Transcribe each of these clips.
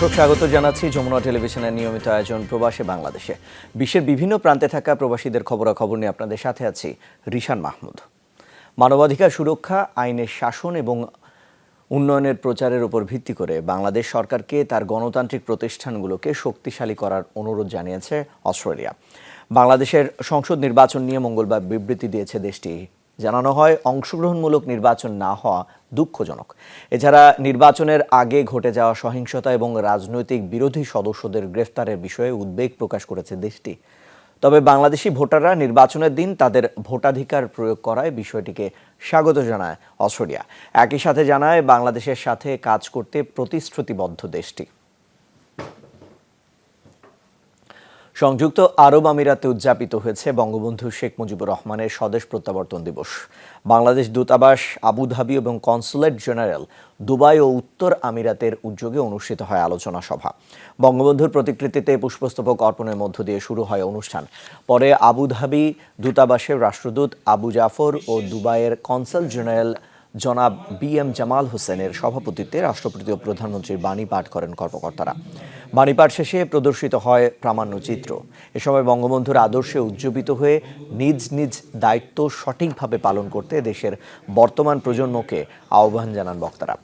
দর্শক স্বাগত জানাচ্ছি যমুনা টেলিভিশনের নিয়মিত আয়োজন প্রবাসী বাংলাদেশে। বিশ্বের বিভিন্ন প্রান্তে থাকা প্রবাসীদের খবরাখবর নিয়ে আপনাদের সাথে আছি রিশান মাহমুদ। মানবাধিকার সুরক্ষা, আইনের শাসন এবং উন্নয়নের প্রচারের উপর ভিত্তি করে বাংলাদেশ সরকারকে তার গণতান্ত্রিক প্রতিষ্ঠানগুলোকে শক্তিশালী করার অনুরোধ জানিয়েছে অস্ট্রেলিয়া। বাংলাদেশের সংসদ নির্বাচন নিয়ে মঙ্গলবার বিবৃতি দিয়েছে দেশটি। জানানো হয়, অংশগ্রহণমূলক নির্বাচন না হওয়া দুঃখজনক। এছাড়া নির্বাচনের আগে ঘটে যাওয়া সহিংসতা এবং রাজনৈতিক বিরোধী সদস্যদের গ্রেফতারের বিষয়ে উদ্বেগ প্রকাশ করেছে দেশটি। তবে বাংলাদেশি ভোটাররা নির্বাচনের দিন তাদের ভোটাধিকার প্রয়োগ করায় বিষয়টিকে স্বাগত জানায় অস্ট্রেলিয়া। একই সাথে জানায়, বাংলাদেশের সাথে কাজ করতে প্রতিশ্রুতিবদ্ধ দেশটি। সংযুক্ত আরব আমিরাতে উদযাপিত হয়েছে বঙ্গবন্ধু শেখ মুজিবুর রহমানের স্বদেশ প্রত্যাবর্তন দিবস। বাংলাদেশ দূতাবাস, আবুধাবি এবং কনসুলেট জেনারেল দুবাই ও উত্তর আমিরাতের উদ্যোগে অনুষ্ঠিত হয় আলোচনা সভা। বঙ্গবন্ধুর প্রতিকৃতিতে পুষ্পস্তবক অর্পণের মধ্য দিয়ে শুরু হয় অনুষ্ঠান। পরে আবুধাবি দূতাবাসের রাষ্ট্রদূত আবু জাফর ও দুবাইয়ের কনসাল জেনারেল জনাব BM জামাল হোসেনের সভাপতিত্বে রাষ্ট্রপতি ও প্রধানমন্ত্রীর বাণী পাঠ করেন কর্মকর্তারা। বাণী পাঠ শেষে প্রদর্শিত হয় প্রামাণ্যচিত্র। এ সময় বঙ্গবন্ধুর আদর্শে উজ্জীবিত হয়ে নিজ নিজ দায়িত্ব সঠিকভাবে পালন করতে দেশের বর্তমান প্রজন্মকে আহ্বান জানান বক্তারা।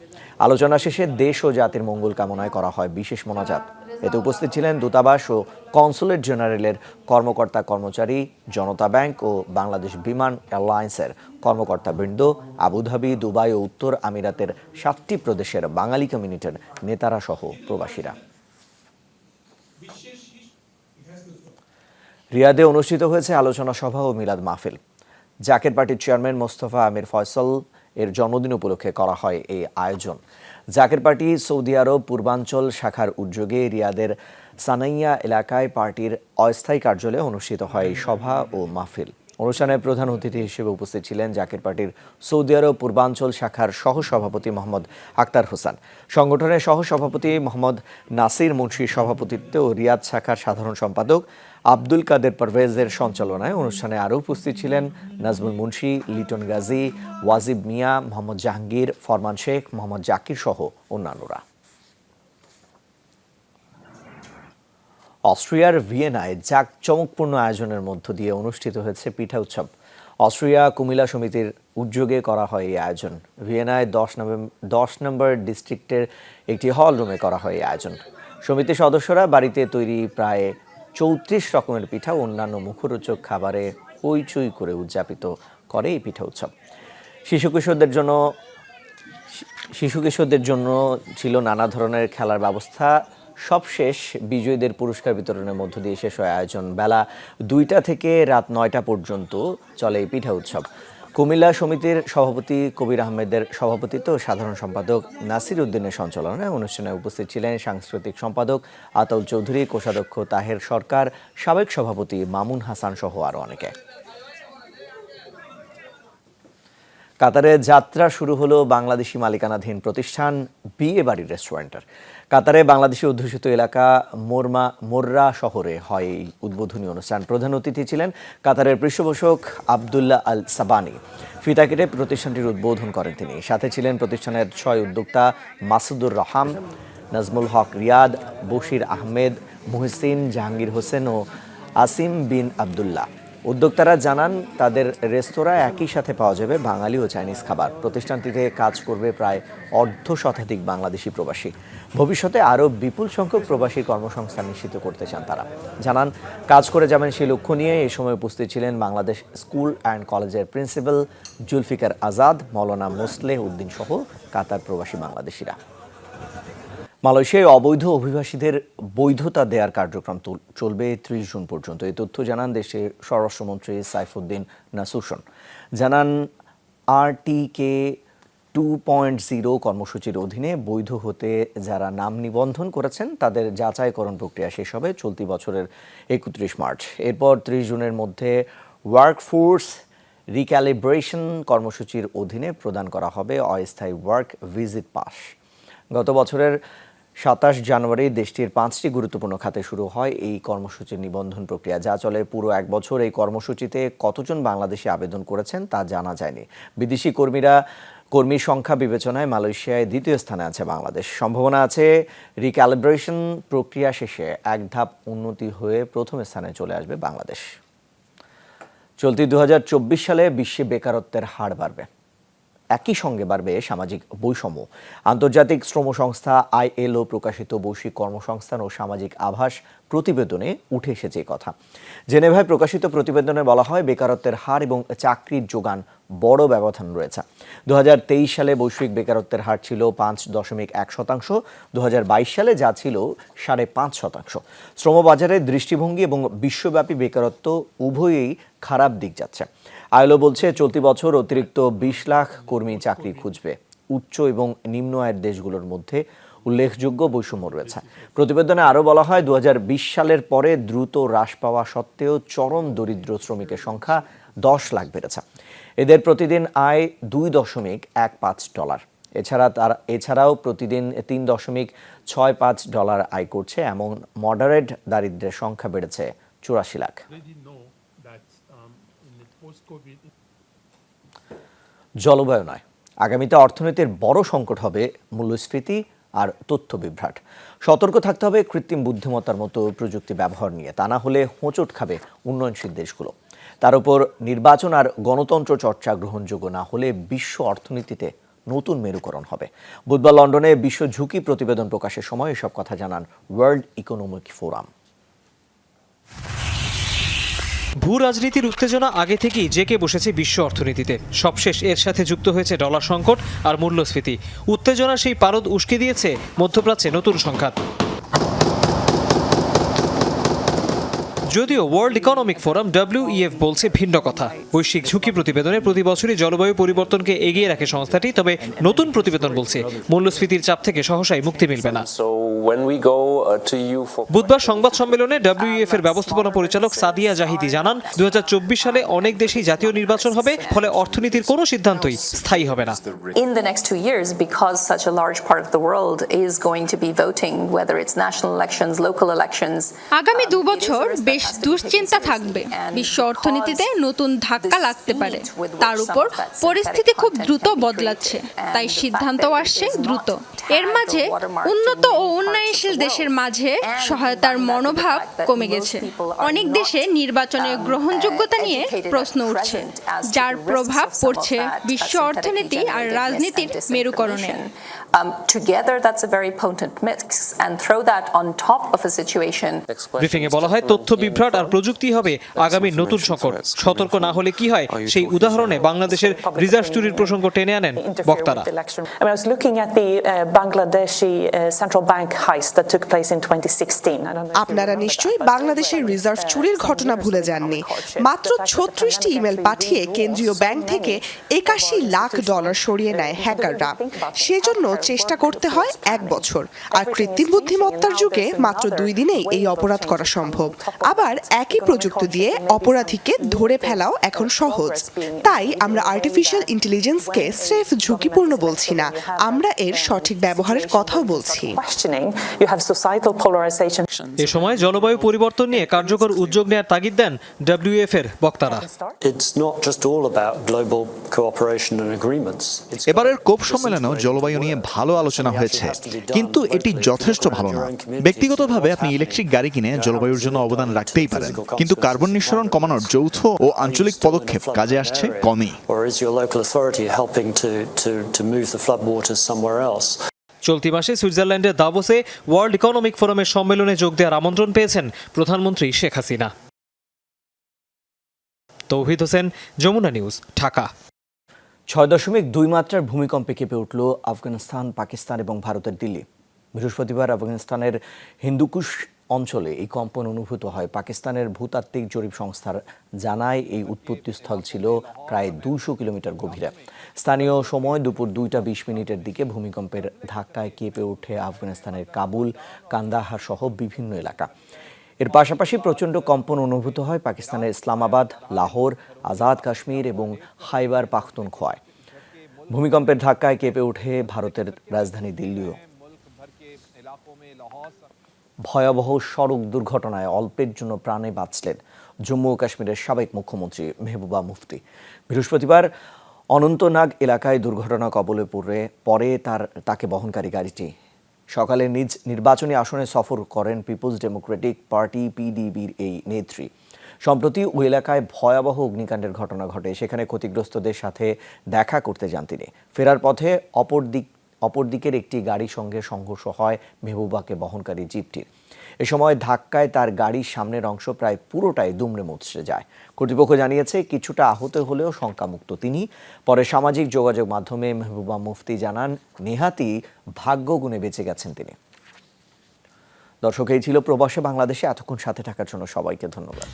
আলোচনা শেষে দেশ ও জাতির মঙ্গল কামনায় করা হয় বিশেষ মোনাজাত। এতে উপস্থিত ছিলেন দূতাবাস ও কনসুলেট জেনারেলের কর্মকর্তা কর্মচারী, জনতা ব্যাংক ও বাংলাদেশ বিমান এয়ারলাইন্সের কর্মকর্তাবৃন্দ, আবুধাবি, দুবাই ও উত্তর আমিরাতের 7টি প্রদেশের বাঙালি কমিউনিটির নেতারা সহ প্রবাসীরা। রিয়াদে অনুষ্ঠিত হয়েছে আলোচনা সভা ও মিলাদ মাহফিল। জাকের পার্টির চেয়ারম্যান মোস্তফা আমির ফয়সল এর জন্মদিন উপলক্ষে করা হয় এই আয়োজন। জাকের পার্টি সৌদি আরব পূর্বাঞ্চল শাখার উদ্যোগে রিয়াদের সানাইয়া এলাকায় পার্টির অস্থায়ী কার্যালয়ে অনুষ্ঠিত হয় এই সভা ও মাহফিল। অনুষ্ঠানে প্রধান অতিথি হিসেবে উপস্থিত ছিলেন জাকের পার্টির সৌদি আরব পূর্বাঞ্চল শাখার সহসভাপতি মোহাম্মদ আক্তার হোসেন। সংগঠনের সহসভাপতি মোহাম্মদ নাসির মুন্সির সভাপতিত্বে ও রিয়াদ শাখার সাধারণ সম্পাদক আব্দুল কাদের পারভেজের সঞ্চালনায় অনুষ্ঠানে আরও উপস্থিত ছিলেন নাজমুল মুন্সি, লিটন গাজী, ওয়াজিব মিয়া, মোহাম্মদ জাহাঙ্গীর, ফরমান শেখ, মোহাম্মদ জাকির সহ অন্যান্যরা। অস্ট্রিয়ার ভিয়েনায় জাঁকজমকপূর্ণ আয়োজনের মধ্য দিয়ে অনুষ্ঠিত হয়েছে পিঠা উৎসব। অস্ট্রিয়া কুমিল্লা সমিতির উদ্যোগে করা হয় এই আয়োজন। ভিয়েনায় 10 নম্বর ডিস্ট্রিক্টের একটি হল রুমে করা হয় এই আয়োজন। সমিতির সদস্যরা বাড়িতে তৈরি প্রায় 34 রকমের পিঠা ও অন্যান্য মুখরোচক খাবারে হইচই করে উদযাপিত করে এই পিঠা উৎসব। শিশু কিশোরদের জন্য ছিল নানা ধরনের খেলার ব্যবস্থা। সবশেষ বিজয়ীদের পুরস্কার বিতরণের মধ্য দিয়ে শেষ হয় আয়োজন। বেলা 2টা থেকে রাত 9টা পর্যন্ত চলে এই পিঠা উৎসব। কুমিল্লা সমিতির সভাপতি কবির আহমেদের সভাপতিত্ব ও সাধারণ সম্পাদক নাসির উদ্দিনের সঞ্চালনায় অনুষ্ঠানে উপস্থিত ছিলেন সাংস্কৃতিক সম্পাদক আতাউল চৌধুরী, কোষাধ্যক্ষ তাহের সরকার, সাবেক সভাপতি মামুন হাসান সহ আরও অনেকে। কাতারে যাত্রা শুরু হলো বাংলাদেশি মালিকানাধীন প্রতিষ্ঠান বিয়ে বাড়ির রেস্টুরেন্টের। কাতারে বাংলাদেশি অধ্যুষিত এলাকা মোররা শহরে হয় এই উদ্বোধনী অনুষ্ঠান। প্রধান অতিথি ছিলেন কাতারের পৃষ্ঠপোষক আবদুল্লাহ আল সাবানি। ফিতা কেটে প্রতিষ্ঠানটির উদ্বোধন করেন তিনি। সাথে ছিলেন প্রতিষ্ঠানের 6 উদ্যোক্তা মাসুদুর রহমান, নাজমুল হক রিয়াদ, বশির আহমেদ, মুহসিন, জাহাঙ্গীর হোসেন ও আসিম বিন আবদুল্লাহ। উদ্যোক্তারা জানান, তাদের রেস্তোরাঁ একই সাথে পাওয়া যাবে বাঙালি ও চাইনিজ খাবার। প্রতিষ্ঠানটিতে কাজ করবে প্রায় 1/2 শতাধিক বাংলাদেশি প্রবাসী। ভবিষ্যতে আরও বিপুল সংখ্যক প্রবাসীর কর্মসংস্থান নিশ্চিত করতে চান তারা। জানান, কাজ করে যাবেন সেই লক্ষ্য নিয়ে এই সময় উপস্থিত ছিলেন বাংলাদেশ স্কুল অ্যান্ড কলেজের প্রিন্সিপাল জুলফিকার আজাদ, মাওলানা মোসলেহ উদ্দিন সহ কাতার প্রবাসী বাংলাদেশিরা। মালয়েশিয়ায় অবৈধ অভিবাসীদের বৈধতা দেওয়ার কার্যক্রম চলবে 30 জুন পর্যন্ত। এই তথ্য জানান দেশের স্বরাষ্ট্রমন্ত্রী সাইফুদ্দিন নাসুশন। জানান, RTK 2.0 কর্মসূচির অধীনে বৈধ হতে যারা নাম নিবন্ধন করেছেন তাদের যাচাইকরণ প্রক্রিয়া শেষ হবে চলতি বছরের 31 মার্চ। এরপর 30 জুনের মধ্যে ওয়ার্কফোর্স রিক্যালিব্রেশন কর্মসূচির অধীনে প্রদান করা হবে অস্থায়ী ওয়ার্ক ভিজিট পাস। গত বছরের 27 জানুয়ারি দেশটির 5টি গুরুত্বপূর্ণ খাতে শুরু হয় এই কর্মসূচির নিবন্ধন প্রক্রিয়া, যা চলে পুরো এক বছর। এই কর্মসূচিতে কতজন বাংলাদেশি আবেদন করেছেন তা জানা যায়নি। বিদেশি কর্মীর সংখ্যা বিবেচনায় মালয়েশিয়ায় দ্বিতীয় স্থানে আছে বাংলাদেশ। সম্ভাবনা আছে রিক্যালিব্রেশন প্রক্রিয়া শেষে এক ধাপ উন্নতি হয়ে প্রথম স্থানে চলে আসবে বাংলাদেশ। চলতি 2024 সালে বিশ্বে বেকারত্বের হার বাড়বে, একই সঙ্গে বাড়বে সামাজিক বৈষম্য। আন্তর্জাতিক শ্রম সংস্থা ILO প্রকাশিত বৈশ্বিক কর্মসংস্থান ও সামাজিক আভাস প্রতিবেদনে উঠে এসেছে এই কথা। জেনেভায় প্রকাশিত প্রতিবেদনে বলা হয়, বেকারত্বের হার এবং চাকরির যোগান বড় ব্যবধান রয়েছে। 2023 সালে বৈশ্বিক বেকারত্বের হার ছিল 5.1%, 2022 সালে যা ছিল 5.5%। শ্রমবাজারের দৃষ্টিভঙ্গি এবং বিশ্বব্যাপী বেকারত্ব উভয়ই খারাপ দিক যাচ্ছে। ILO বলছে, চলতি বছর অতিরিক্ত 20 লাখ কর্মী চাকরি খুঁজবে। উচ্চ এবং নিম্ন আয়ের দেশগুলোর মধ্যে উল্লেখযোগ্য বৈষম্য রয়েছে। প্রতিবেদনে আরও বলা হয়, 2020 সালের পরে দ্রুত হ্রাস পাওয়া সত্ত্বেও চরম দরিদ্র শ্রমিকের সংখ্যা 10 লাখ বেড়েছে। এদের প্রতিদিন আয় $2.15। এছাড়াও প্রতিদিন $3.65 আয় করছে এমন মডারেট দারিদ্র্যের সংখ্যা বেড়েছে 84 লাখ। জলবায়ু নয়, আগামীতে অর্থনীতির বড় সংকট হবে মূল্যস্ফীতি আর তথ্য বিভ্রাট। সতর্ক থাকতে হবে কৃত্রিম বুদ্ধিমত্তার মতো প্রযুক্তি ব্যবহার নিয়ে, তা না হলে হোঁচট খাবে উন্নয়নশীল দেশগুলো। তার উপর নির্বাচন আর গণতন্ত্র চর্চা গ্রহণযোগ্য না হলে বিশ্ব অর্থনীতিতে নতুন মেরুকরণ হবে। বুধবার লন্ডনে বিশ্ব ঝুঁকি প্রতিবেদন প্রকাশের সময় এসব কথা জানান ওয়ার্ল্ড ইকোনমিক ফোরাম। ভূ রাজনীতির উত্তেজনা আগে থেকেই জেঁকে বসেছে বিশ্ব অর্থনীতিতে। সবশেষ এর সাথে যুক্ত হয়েছে ডলার সংকট আর মূল্যস্ফীতি। উত্তেজনা সেই পারদ উস্কে দিয়েছে মধ্যপ্রাচ্যে নতুন সংঘাত। যদিও ওয়ার্ল্ড ইকোনমিক ফোরাম WEF বলছে ভিন্ন কথা। বৈশ্বিক ঝুঁকি প্রতিবেদনে প্রতি বছরই জলবায়ু পরিবর্তনকে এগিয়ে রাখে সংস্থাটি। তবে নতুন প্রতিবেদন বলছে মূল্যস্ফীতির চাপ থেকে সহসাই মুক্তি মিলবে না। বুধবার সংবাদ সম্মেলনে WEF এর ব্যবস্থাপনা পরিচালক সাদিয়া জাহিদি জানান, 2024 সালে অনেক দেশেই জাতীয় নির্বাচন হবে, ফলে অর্থনীতির কোনো সিদ্ধান্তই স্থায়ী হবে না। In the next 2 years, because such a large part of the world is going to be voting, whether it's national elections, local elections, আগামী 2 বছর বেশ দুশ্চিন্তা থাকবে। বিশ্ব অর্থনীতিতে নতুন ধাক্কা লাগতে পারে। তার উপর পরিস্থিতি খুব দ্রুত বদলাচ্ছে, তাই সিদ্ধান্তও আসছে দ্রুত। এর মাঝে উন্নত ও উন্নয়নশীল দেশের মাঝে সহায়তার মনোভাব কমে গেছে। অনেক দেশে নির্বাচনের গ্রহণযোগ্যতা নিয়ে প্রশ্ন উঠছে, যার প্রভাব পড়ছে বিশ্ব অর্থনীতি আর রাজনীতির মেরুকরণে। Together, that's a very potent mix, and throw that on top of a situation. ব্রিফিংয়ে বলা হয়, তথ্য বিভ্রাট আর প্রযুক্তি হবে আগামী নতুন সংকট। সতর্ক না হলে কি হয়, সেই উদাহরণে বাংলাদেশের রিজার্ভ চুরির প্রসঙ্গ টেনে আনেন বক্তারা। I was looking at the Bangladeshi central bank heist that took place in 2016. আপনারা নিশ্চয়ই বাংলাদেশের রিজার্ভ চুরির ঘটনা ভুলে যাননি। মাত্র 36টি ইমেল পাঠিয়ে কেন্দ্রীয় ব্যাংক থেকে $81 লাখ সরিয়ে নেয় হ্যাকাররা। সেজন্য চেষ্টা করতে হয় 1 বছর। আর কৃত্রিম বুদ্ধিমত্তার যুগে মাত্র 2 দিনেই এই অপরাধ করা সম্ভব। আবার একই প্রযুক্তি দিয়ে অপরাধীকে ধরে ফেলাও এখন সহজ। তাই আমরা আর্টিফিশিয়াল ইন্টেলিজেন্সকে স্রেফ ঝুঁকিপূর্ণ বলছি না, আমরা এর সঠিক ব্যবহারের কথাও বলছি। এ সময় জলবায়ু পরিবর্তন নিয়ে কার্যকর উদ্যোগ নেওয়ার তাগিদ দেন WEF এর বক্তারা। এবারের কোপ সম্মেলনেও জলবায়ু নিয়ে ভালো আলোচনা হয়েছে, কিন্তু এটি যথেষ্ট ভালো না। ব্যক্তিগতভাবে আপনি ইলেকট্রিক গাড়ি কিনে জলবায়ুর জন্য অবদান রাখতেই পারেন, কিন্তু কার্বন নিঃসরণ কমানোর যৌথ ও আঞ্চলিক পদক্ষেপ কাজে আসছে কমই। চলতি মাসে সুইজারল্যান্ডের দাভোসে ওয়ার্ল্ড ইকোনমিক ফোরামের সম্মেলনে যোগ দেওয়ার আমন্ত্রণ পেয়েছেন প্রধানমন্ত্রী শেখ হাসিনা। তৌহিদ হোসেন, যমুনা নিউজ, ঢাকা। 6.2 মাত্রার ভূমিকম্পে কেঁপে উঠল আফগানিস্তান, পাকিস্তান এবং ভারতের দিল্লি। বৃহস্পতিবার আফগানিস্তানের হিন্দুকুশ অঞ্চলে এই কম্পন অনুভূত হয়। পাকিস্তানের ভূতাত্ত্বিক জরিপ সংস্থার জানায়, এই উৎপত্তিস্থল ছিল প্রায় 200 কিলোমিটার গভীরে। স্থানীয় সময় দুপুর 2:20 দিকে ভূমিকম্পের ধাক্কায় কেঁপে ওঠে আফগানিস্তানের কাবুল, কান্দাহার সহ বিভিন্ন এলাকা। এর পাশাপাশি প্রচণ্ড কম্পন অনুভূত হয় পাকিস্তানের ইসলামাবাদ, লাহোর, আজাদ কাশ্মীর এবং খাইবার পাখতুনখোয়ায়। ভূমিকম্পের ধাক্কায় কেঁপে ওঠে ভারতের রাজধানী দিল্লিও। ভয়াবহ সড়ক দুর্ঘটনায় অল্পের জন্য প্রাণে বাঁচলেন জম্মু ও কাশ্মীরের সাবেক মুখ্যমন্ত্রী মেহবুবা মুফতি। বৃহস্পতিবার অনন্তনাগ এলাকায় দুর্ঘটনা কবলে পরে তাকে বহনকারী গাড়িটি সকালে নিজ নির্বাচনী আসনে সফর করেন পিপলস ডেমোক্রেটিক পার্টি পিডিবির এই নেত্রী। সম্প্রতি ওই এলাকায় ভয়াবহ অগ্নিকাণ্ডের ঘটনা ঘটে। সেখানে ক্ষতিগ্রস্তদের সাথে দেখা করতে যান তিনি। ফেরার পথে অপরদিকের একটি গাড়ির সঙ্গে সংঘর্ষ হয় মেহবুবাকে বহনকারী জিপটির। এ সময় ধাক্কায় তার গাড়ির সামনের অংশ প্রায় পুরোটাই দুমড়ে মুচড়ে যায়। কর্তৃপক্ষ জানিয়েছে কিছুটা আহত হলেও শঙ্কামুক্ত তিনি। পরে সামাজিক যোগাযোগ মাধ্যমে মেহবুবা মুফতি জানান, নেহাতি ভাগ্য গুণে বেঁচে গেছেন তিনি। দর্শক, এই ছিল প্রবাসে বাংলাদেশে এতক্ষণ সাথে থাকার জন্য সবাইকে ধন্যবাদ।